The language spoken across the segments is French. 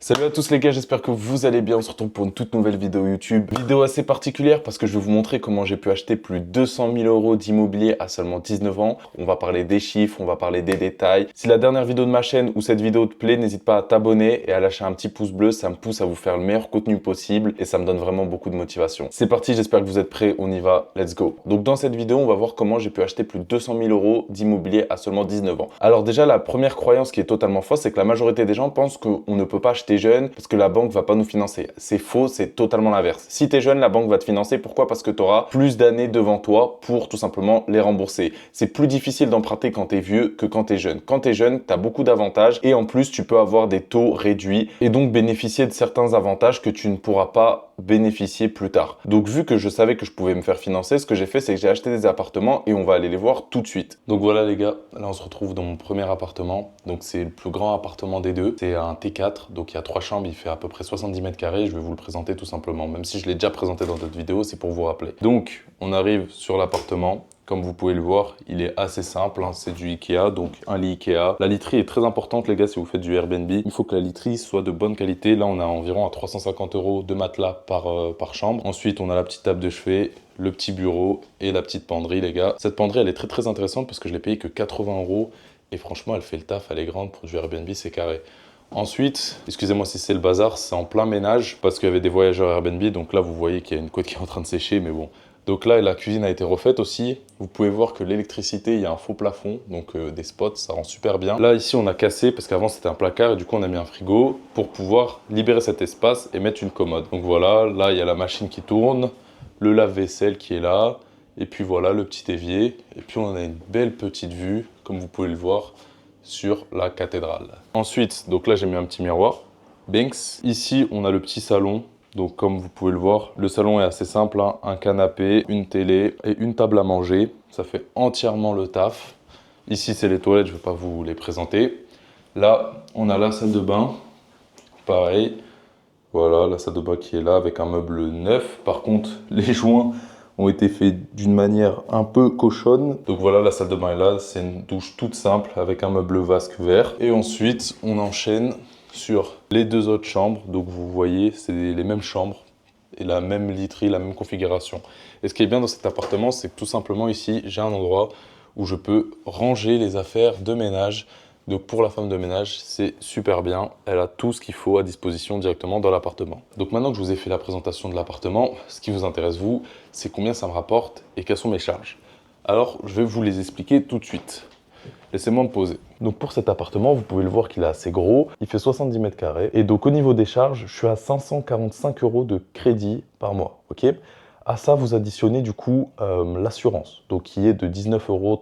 Salut à tous les gars, j'espère que vous allez bien. On se retrouve pour une toute nouvelle vidéo YouTube. Vidéo assez particulière parce que je vais vous montrer comment j'ai pu acheter plus de 200 000 euros d'immobilier à seulement 19 ans. On va parler des chiffres, on va parler des détails. Si la dernière vidéo de ma chaîne ou cette vidéo te plaît, n'hésite pas à t'abonner et à lâcher un petit pouce bleu. Ça me pousse à vous faire le meilleur contenu possible et ça me donne vraiment beaucoup de motivation. C'est parti, j'espère que vous êtes prêts. On y va, let's go. Donc dans cette vidéo, on va voir comment j'ai pu acheter plus de 200 000 euros d'immobilier à seulement 19 ans. Alors déjà, la première croyance qui est totalement fausse, c'est que la majorité des gens pensent qu'on ne peut pas acheter jeune parce que la banque va pas nous financer. C'est faux, c'est totalement l'inverse. Si tu es jeune, la banque va te financer. Pourquoi? Parce que tu auras plus d'années devant toi pour tout simplement les rembourser. C'est plus difficile d'emprunter quand tu es vieux que quand tu es jeune. Quand tu es jeune, tu as beaucoup d'avantages et en plus, tu peux avoir des taux réduits et donc bénéficier de certains avantages que tu ne pourras pas bénéficier plus tard. Donc vu que je savais que je pouvais me faire financer, ce que j'ai fait, c'est que j'ai acheté des appartements et on va aller les voir tout de suite. Donc voilà les gars, là on se retrouve dans mon premier appartement. Donc c'est le plus grand appartement des deux. C'est un T4, donc il y a 3 chambres, il fait à peu près 70 mètres carrés. Je vais vous le présenter tout simplement, même si je l'ai déjà présenté dans d'autres vidéos, c'est pour vous rappeler. Donc on arrive sur l'appartement. Comme vous pouvez le voir, il est assez simple, hein. C'est du Ikea, donc un lit Ikea. La literie est très importante les gars si vous faites du Airbnb. Il faut que la literie soit de bonne qualité. Là on a environ à 350 euros de matelas par chambre. Ensuite on a la petite table de chevet, le petit bureau et la petite penderie les gars. Cette penderie elle est très intéressante parce que je l'ai payée que 80 euros. Et franchement elle fait le taf, elle est grande pour du Airbnb, c'est carré. Ensuite, excusez-moi si c'est le bazar, c'est en plein ménage parce qu'il y avait des voyageurs Airbnb. Donc là vous voyez qu'il y a une côte qui est en train de sécher mais bon. Donc là, la cuisine a été refaite aussi. Vous pouvez voir que l'électricité, il y a un faux plafond, donc des spots, ça rend super bien. Là, ici, on a cassé parce qu'avant, c'était un placard et du coup, on a mis un frigo pour pouvoir libérer cet espace et mettre une commode. Donc voilà, là, il y a la machine qui tourne, le lave-vaisselle qui est là, et puis voilà, le petit évier. Et puis, on a une belle petite vue, comme vous pouvez le voir, sur la cathédrale. Ensuite, donc là, j'ai mis un petit miroir. Banks. Ici, on a le petit salon. Donc comme vous pouvez le voir, le salon est assez simple, hein. Un canapé, une télé et une table à manger. Ça fait entièrement le taf. Ici c'est les toilettes, je ne vais pas vous les présenter. Là, on a la salle de bain, pareil. Voilà, la salle de bain qui est là avec un meuble neuf. Par contre, les joints ont été faits d'une manière un peu cochonne. Donc voilà, la salle de bain est là, c'est une douche toute simple avec un meuble vasque vert. Et ensuite, on enchaîne sur les deux autres chambres. Donc vous voyez, c'est les mêmes chambres et la même literie, la même configuration. Et ce qui est bien dans cet appartement, c'est que tout simplement ici, j'ai un endroit où je peux ranger les affaires de ménage. Donc pour la femme de ménage, c'est super bien. Elle a tout ce qu'il faut à disposition directement dans l'appartement. Donc maintenant que je vous ai fait la présentation de l'appartement, ce qui vous intéresse vous, c'est combien ça me rapporte et quelles sont mes charges. Alors je vais vous les expliquer tout de suite. Laissez-moi me poser. Donc pour cet appartement, vous pouvez le voir qu'il est assez gros. Il fait 70 mètres carrés. Et donc au niveau des charges, je suis à 545 euros de crédit par mois. Ok. À ça, vous additionnez du coup l'assurance, donc qui est de 19,33 euros.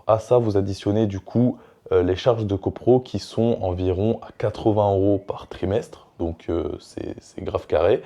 À ça, vous additionnez du coup les charges de copro qui sont environ à 80 euros par trimestre. Donc c'est grave carré.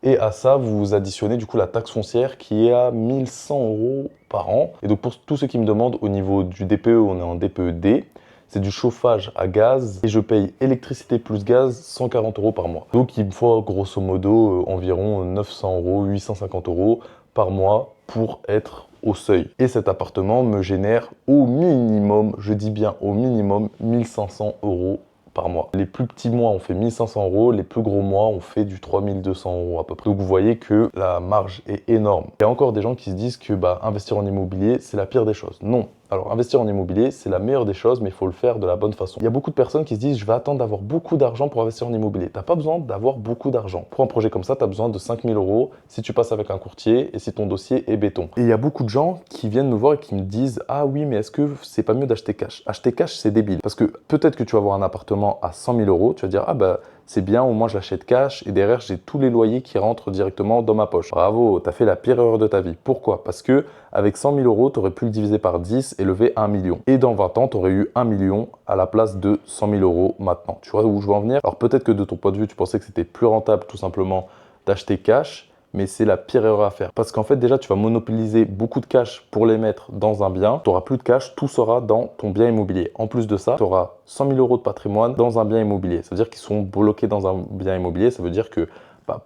Et à ça, vous additionnez du coup la taxe foncière qui est à 1100 euros par an. Et donc pour tous ceux qui me demandent, au niveau du DPE, on est en DPE-D. C'est du chauffage à gaz et je paye électricité plus gaz 140 euros par mois. Donc il me faut grosso modo environ 900 euros, 850 euros par mois pour être au seuil. Et cet appartement me génère au minimum, je dis bien au minimum, 1500 euros par mois. Les plus petits mois, on fait 1500 euros, les plus gros mois, on fait du 3200 euros à peu près. Donc vous voyez que la marge est énorme. Il y a encore des gens qui se disent que investir en immobilier, c'est la pire des choses. Non. Alors investir en immobilier, c'est la meilleure des choses, mais il faut le faire de la bonne façon. Il y a beaucoup de personnes qui se disent, je vais attendre d'avoir beaucoup d'argent pour investir en immobilier. Tu n'as pas besoin d'avoir beaucoup d'argent. Pour un projet comme ça, tu as besoin de 5000 euros si tu passes avec un courtier et si ton dossier est béton. Et il y a beaucoup de gens qui viennent me voir et qui me disent, ah oui, mais est-ce que c'est pas mieux d'acheter cash? Acheter cash, c'est débile. Parce que peut-être que tu vas avoir un appartement à 100 000 euros, tu vas dire, ah bah c'est bien, au moins je l'achète cash et derrière j'ai tous les loyers qui rentrent directement dans ma poche. Bravo, tu as fait la pire erreur de ta vie. Pourquoi? Parce que avec 100 000 euros, tu aurais pu le diviser par 10 et lever 1 million. Et dans 20 ans, tu aurais eu 1 million à la place de 100 000 euros maintenant. Tu vois où je veux en venir? Alors peut-être que de ton point de vue, tu pensais que c'était plus rentable tout simplement d'acheter cash, mais c'est la pire erreur à faire. Parce qu'en fait, déjà, tu vas monopoliser beaucoup de cash pour les mettre dans un bien. Tu n'auras plus de cash, tout sera dans ton bien immobilier. En plus de ça, tu auras 100 000 euros de patrimoine dans un bien immobilier. Ça veut dire qu'ils sont bloqués dans un bien immobilier. Ça veut dire que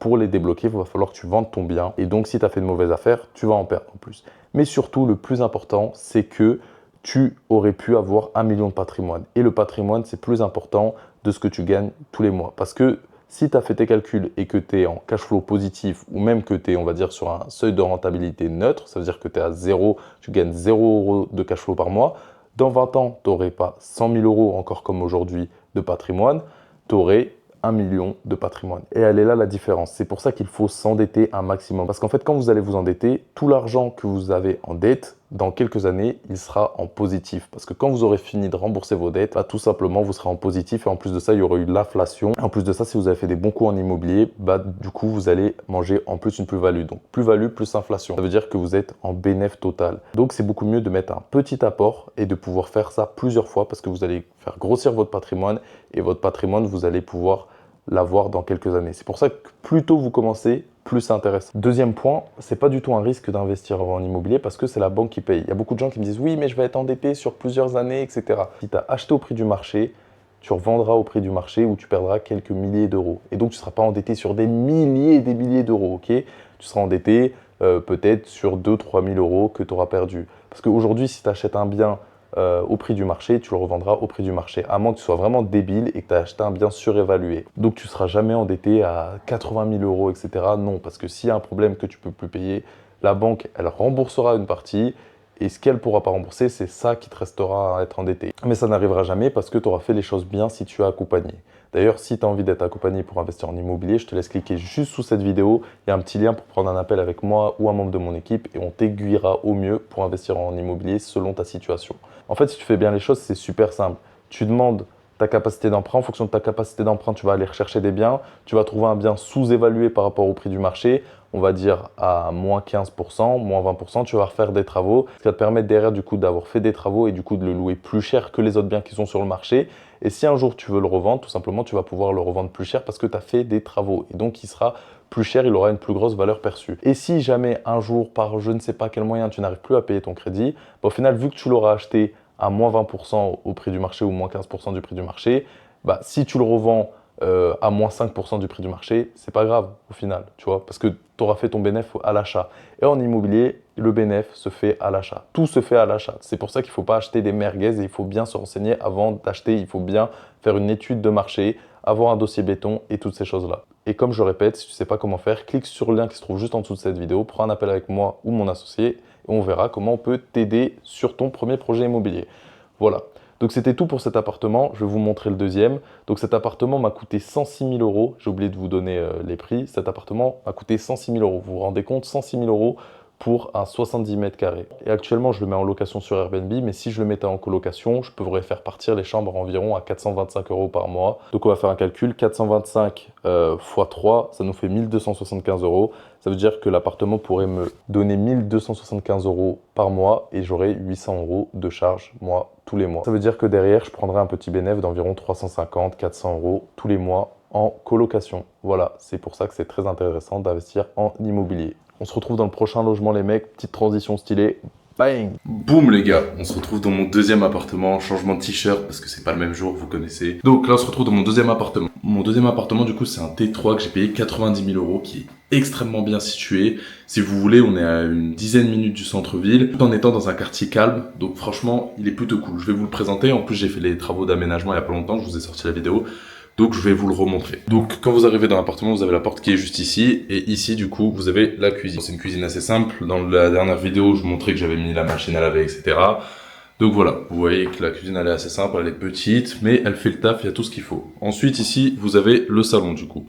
pour les débloquer, il va falloir que tu vendes ton bien. Et donc, si tu as fait de mauvaises affaires, tu vas en perdre en plus. Mais surtout, le plus important, c'est que tu aurais pu avoir 1 million de patrimoine. Et le patrimoine, c'est plus important de ce que tu gagnes tous les mois. Parce que Si tu as fait tes calculs et que tu es en cash flow positif ou même que tu es, on va dire, sur un seuil de rentabilité neutre, ça veut dire que tu es à zéro, tu gagnes 0 € de cash flow par mois, dans 20 ans, tu n'aurais pas 100 000 € encore comme aujourd'hui de patrimoine, tu aurais 1 million de patrimoine. Et elle est là la différence. C'est pour ça qu'il faut s'endetter un maximum. Parce qu'en fait, quand vous allez vous endetter, tout l'argent que vous avez en dette, dans quelques années, il sera en positif. Parce que quand vous aurez fini de rembourser vos dettes, bah, tout simplement, vous serez en positif. Et en plus de ça, il y aura eu de l'inflation. En plus de ça, si vous avez fait des bons coups en immobilier, bah, du coup, vous allez manger en plus une plus-value. Donc, plus-value plus inflation. Ça veut dire que vous êtes en bénéfice total. Donc, c'est beaucoup mieux de mettre un petit apport et de pouvoir faire ça plusieurs fois parce que vous allez faire grossir votre patrimoine et votre patrimoine, vous allez pouvoir l'avoir dans quelques années. C'est pour ça que plus tôt vous commencez, plus c'est intéressant. Deuxième point, c'est pas du tout un risque d'investir en immobilier parce que c'est la banque qui paye. Il y a beaucoup de gens qui me disent oui, mais je vais être endetté sur plusieurs années, etc. Si tu as acheté au prix du marché, tu revendras au prix du marché où tu perdras quelques milliers d'euros. Et donc, tu ne seras pas endetté sur des milliers et des milliers d'euros, ok? Tu seras endetté peut-être sur 2 000 – 3 000 € que tu auras perdu. Parce qu'aujourd'hui, si tu achètes un bien au prix du marché, tu le revendras au prix du marché, à moins que tu sois vraiment débile et que tu as acheté un bien surévalué. Donc tu ne seras jamais endetté à 80 000 €, etc. Non, parce que s'il y a un problème que tu ne peux plus payer, la banque, elle remboursera une partie et ce qu'elle ne pourra pas rembourser, c'est ça qui te restera à être endetté. Mais ça n'arrivera jamais parce que tu auras fait les choses bien si tu as accompagné. D'ailleurs, si tu as envie d'être accompagné pour investir en immobilier, je te laisse cliquer juste sous cette vidéo. Il y a un petit lien pour prendre un appel avec moi ou un membre de mon équipe et on t'aiguillera au mieux pour investir en immobilier selon ta situation. En fait, si tu fais bien les choses, c'est super simple. Tu demandes ta capacité d'emprunt. En fonction de ta capacité d'emprunt, tu vas aller rechercher des biens. Tu vas trouver un bien sous-évalué par rapport au prix du marché. On va dire à moins 15%, moins 20%, tu vas refaire des travaux. Ce qui va te permettre derrière du coup d'avoir fait des travaux et du coup de le louer plus cher que les autres biens qui sont sur le marché. Et si un jour tu veux le revendre, tout simplement, tu vas pouvoir le revendre plus cher parce que tu as fait des travaux. Et donc, il sera plus cher, il aura une plus grosse valeur perçue. Et si jamais un jour, par je ne sais pas quel moyen, tu n'arrives plus à payer ton crédit, bah, au final, vu que tu l'auras acheté à moins 20% au prix du marché ou moins 15% du prix du marché, bah, si tu le revends à moins 5% du prix du marché, c'est pas grave au final, tu vois, parce que tu auras fait ton bénéfice à l'achat. Et en immobilier, le bénéfice se fait à l'achat. Tout se fait à l'achat. C'est pour ça qu'il ne faut pas acheter des merguez et il faut bien se renseigner avant d'acheter. Il faut bien faire une étude de marché, avoir un dossier béton et toutes ces choses-là. Et comme je répète, si tu ne sais pas comment faire, clique sur le lien qui se trouve juste en dessous de cette vidéo, prends un appel avec moi ou mon associé et on verra comment on peut t'aider sur ton premier projet immobilier. Voilà. Donc c'était tout pour cet appartement, je vais vous montrer le deuxième. Donc cet appartement m'a coûté 106 000 €, j'ai oublié de vous donner les prix. Cet appartement m'a coûté 106 000 €, vous vous rendez compte, 106 000 € pour un 70 mètres carrés. Et actuellement, je le mets en location sur Airbnb, mais si je le mettais en colocation, je pourrais faire partir les chambres environ à 425 € par mois. Donc on va faire un calcul, 425 x 3, ça nous fait 1275 €. Ça veut dire que l'appartement pourrait me donner 1275 € par mois et j'aurai 800 € de charge, moi, tous les mois. Ça veut dire que derrière, je prendrai un petit bénéfice d'environ 350 – 400 € tous les mois en colocation. Voilà, c'est pour ça que c'est très intéressant d'investir en immobilier. On se retrouve dans le prochain logement, les mecs. Petite transition stylée. Bang! Boum les gars, on se retrouve dans mon deuxième appartement, changement de t-shirt parce que c'est pas le même jour, vous connaissez. Donc là on se retrouve dans mon deuxième appartement. Mon deuxième appartement du coup c'est un T3 que j'ai payé 90 000 € qui est extrêmement bien situé. Si vous voulez, on est à une dizaine de minutes du centre-ville, tout en étant dans un quartier calme. Donc franchement, il est plutôt cool. Je vais vous le présenter. En plus j'ai fait les travaux d'aménagement il y a pas longtemps, je vous ai sorti la vidéo. Donc je vais vous le remontrer. Donc quand vous arrivez dans l'appartement, vous avez la porte qui est juste ici. Et ici du coup, vous avez la cuisine. C'est une cuisine assez simple. Dans la dernière vidéo, je vous montrais que j'avais mis la machine à laver, etc. Donc voilà, vous voyez que la cuisine elle est assez simple, elle est petite, mais elle fait le taf, il y a tout ce qu'il faut. Ensuite ici, vous avez le salon du coup.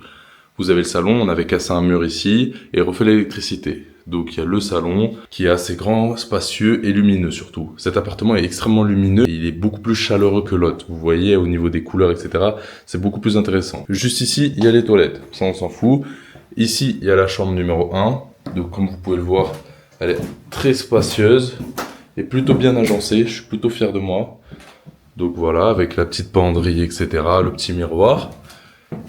Vous avez le salon, on avait cassé un mur ici et refait l'électricité. Donc il y a le salon qui est assez grand, spacieux et lumineux surtout. Cet appartement est extrêmement lumineux, il est beaucoup plus chaleureux que l'autre. Vous voyez au niveau des couleurs, etc. C'est beaucoup plus intéressant. Juste ici, il y a les toilettes, ça on s'en fout. Ici, il y a la chambre numéro 1. Donc comme vous pouvez le voir, elle est très spacieuse et plutôt bien agencée. Je suis plutôt fier de moi. Donc voilà, avec la petite penderie, etc. Le petit miroir.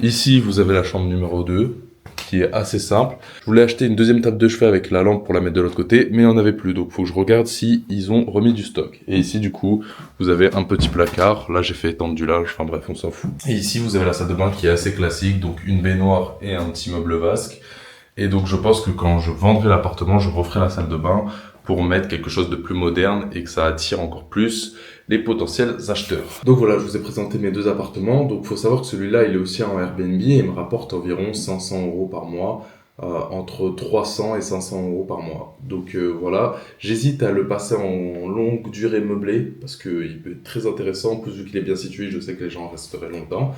Ici, vous avez la chambre numéro 2. Qui est assez simple. Je voulais acheter une deuxième table de chevet avec la lampe pour la mettre de l'autre côté, mais il n'y en avait plus, donc il faut que je regarde si ils ont remis du stock. Et ici, du coup, vous avez un petit placard. Là, j'ai fait étendre du linge, enfin bref, on s'en fout. Et ici, vous avez la salle de bain qui est assez classique, donc une baignoire et un petit meuble vasque. Et donc, je pense que quand je vendrai l'appartement, je referai la salle de bain pour mettre quelque chose de plus moderne et que ça attire encore plus les potentiels acheteurs. Donc voilà, je vous ai présenté mes deux appartements. Donc il faut savoir que celui-là, il est aussi en Airbnb et il me rapporte environ 500 euros par mois. Entre 300 et 500 euros par mois. Donc voilà, j'hésite à le passer en longue durée meublée parce qu'il peut être très intéressant. En plus, vu qu'il est bien situé, je sais que les gens resteraient longtemps.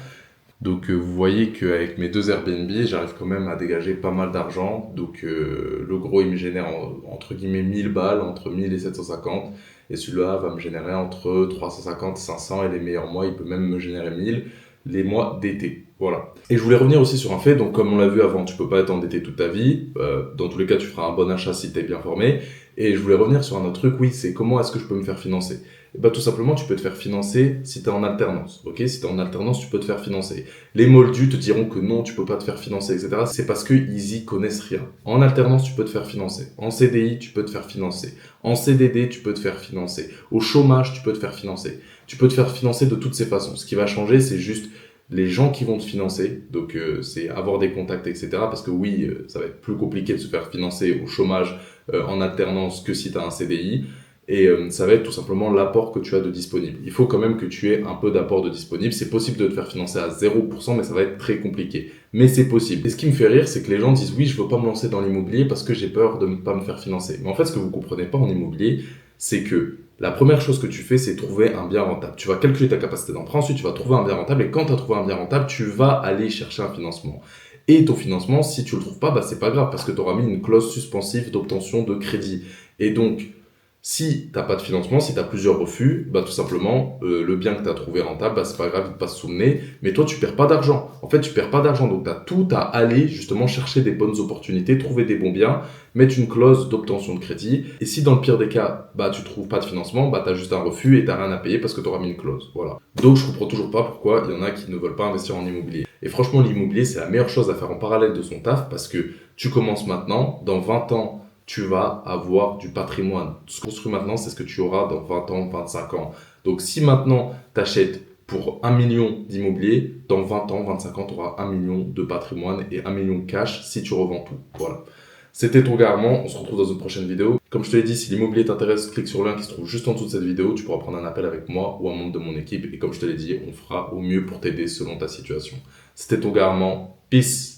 Donc vous voyez qu'avec mes deux Airbnb, j'arrive quand même à dégager pas mal d'argent. Donc le gros, il me génère entre guillemets 1000 balles, entre 1000 et 750. Et celui-là va me générer entre 350 et 500. Et les meilleurs mois, il peut même me générer 1000 les mois d'été. Voilà. Et je voulais revenir aussi sur un fait. Donc comme on l'a vu avant, tu peux pas être endetté toute ta vie. Dans tous les cas, tu feras un bon achat si tu es bien formé. Et je voulais revenir sur un autre truc. Oui, c'est comment est-ce que je peux me faire financer? Et bah, tout simplement, tu peux te faire financer si tu es en alternance. Ok, si tu es en alternance, tu peux te faire financer. Les moldus te diront que non, tu peux pas te faire financer, etc. C'est parce qu'ils y connaissent rien. En alternance, tu peux te faire financer. En CDI, tu peux te faire financer. En CDD, tu peux te faire financer. Au chômage, tu peux te faire financer. Tu peux te faire financer de toutes ces façons. Ce qui va changer, c'est juste les gens qui vont te financer. Donc, c'est avoir des contacts, etc. Parce que oui, ça va être plus compliqué de se faire financer au chômage en alternance que si tu as un CDI. Et ça va être tout simplement l'apport que tu as de disponible. Il faut quand même que tu aies un peu d'apport de disponible. C'est possible de te faire financer à 0%, mais ça va être très compliqué. Mais c'est possible. Et ce qui me fait rire, c'est que les gens disent oui, je veux pas me lancer dans l'immobilier parce que j'ai peur de ne pas me faire financer. Mais en fait, ce que vous comprenez pas en immobilier, c'est que la première chose que tu fais, c'est trouver un bien rentable. Tu vas calculer ta capacité d'emprunt, ensuite tu vas trouver un bien rentable. Et quand tu as trouvé un bien rentable, tu vas aller chercher un financement. Et ton financement, si tu le trouves pas, bah c'est pas grave parce que tu auras mis une clause suspensive d'obtention de crédit. Et donc, si t'as pas de financement, si tu as plusieurs refus, bah tout simplement, le bien que tu as trouvé rentable, bah c'est pas grave, il te passe sous le nez, mais toi tu perds pas d'argent. En fait, tu perds pas d'argent, donc tu as tout à aller justement chercher des bonnes opportunités, trouver des bons biens, mettre une clause d'obtention de crédit. Et si dans le pire des cas, bah tu trouves pas de financement, bah tu as juste un refus et tu rien à payer parce que tu auras mis une clause. Voilà. Donc je comprends toujours pas pourquoi il y en a qui ne veulent pas investir en immobilier. Et franchement, l'immobilier, c'est la meilleure chose à faire en parallèle de son taf parce que tu commences maintenant, dans 20 ans, tu vas avoir du patrimoine. Ce qu'on construit maintenant, c'est ce que tu auras dans 20 ans, 25 ans. Donc, si maintenant, tu achètes pour 1 million d'immobilier, dans 20 ans, 25 ans, tu auras 1 million de patrimoine et 1 million cash si tu revends tout. Voilà. C'était ton gars Armand. On se retrouve dans une prochaine vidéo. Comme je te l'ai dit, si l'immobilier t'intéresse, clique sur le lien qui se trouve juste en dessous de cette vidéo. Tu pourras prendre un appel avec moi ou un membre de mon équipe. Et comme je te l'ai dit, on fera au mieux pour t'aider selon ta situation. C'était ton gars Armand. Peace.